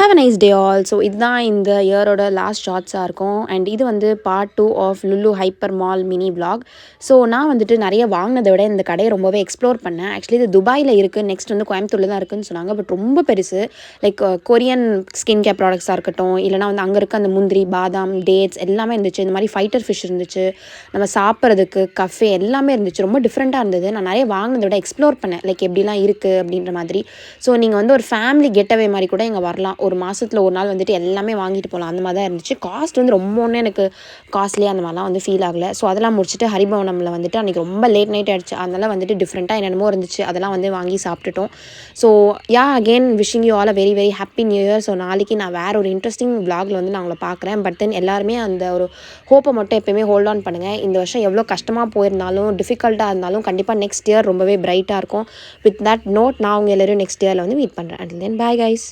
Have a nice day all. So இதுதான் இந்த இயரோட லாஸ்ட் ஷார்ட்ஸாக இருக்கும். அண்ட் இது வந்து part 2 of Lulu hyper mall mini vlog. So நான் வந்துட்டு நிறைய வாங்கினதை விட இந்த கடையை ரொம்பவே எக்ஸ்ப்ளோர் பண்ணேன். ஆக்சுவலி இது துபாயில் இருக்குது, நெக்ஸ்ட் வந்து கோயம்புத்தூரில் தான் இருக்குதுன்னு சொன்னாங்க. பட் ரொம்ப பெருசு. லைக் கொரியன் ஸ்கின் கேர் ப்ராடக்ட்ஸாக இருக்கட்டும், இல்லைனா வந்து அங்கே இருக்க அந்த முந்திரி, பாதாம், டேட்ஸ் எல்லாமே இருந்துச்சு. இந்த மாதிரி ஃபைட்டர் ஃபிஷ் இருந்துச்சு, நம்ம சாப்பிட்றதுக்கு கஃபே எல்லாமே இருந்துச்சு. ரொம்ப டிஃப்ரெண்ட்டாக இருந்தது. நான் நிறைய வாங்கினதை விட எக்ஸ்ப்ளோர் பண்ணேன், லைக் எப்படிலாம் இருக்குது அப்படின்ற மாதிரி. ஸோ நீங்கள் வந்து ஒரு ஃபேமிலி கெட்டவே மாதிரி கூட இங்கே வரலாம். ஒரு மாதத்தில் ஒரு நாள் வந்துட்டு எல்லாமே வாங்கிட்டு போகலாம். அந்த மாதிரி தான் இருந்துச்சு. காஸ்ட் வந்து ரொம்ப ஒன்றும் எனக்கு காஸ்ட்லியாக அந்த மாதிரிலாம் வந்து ஃபீல் ஆகலை. ஸோ அதெல்லாம் முடிச்சுட்டு ஹரிபவனமில் வந்துட்டு அன்றைக்கி ரொம்ப லேட் நைட் ஆகிடுச்சு. அதனால் வந்துட்டு டிஃப்ரெண்ட்டாக என்னென்னமோ இருந்துச்சு, அதெல்லாம் வந்து வாங்கி சாப்பிட்டுட்டோம். So again wishing you all a very very happy new year. So நாளைக்கு நான் வேறு ஒரு இன்ட்ரெஸ்டிங் vlogல வந்து நான் உங்களை பார்க்குறேன். பட் தென் எல்லாருமே அந்த ஒரு ஹோப்பை மட்டும் எப்போயுமே ஹோல்ட் ஆன் பண்ணுங்கள். இந்த வருஷம் எவ்வளோ கஷ்டமாக போயிருந்தாலும், டிஃபிகல்ட்டாக இருந்தாலும் கண்டிப்பாக நெக்ஸ்ட் இயர் ரொம்பவே பிரைட்டாக இருக்கும். வித் தட் நோட் நான் உங்கள் எல்லோரும் நெக்ஸ்ட் இயரில் வந்து மீட் பண்ணுறேன். Until then bye guys.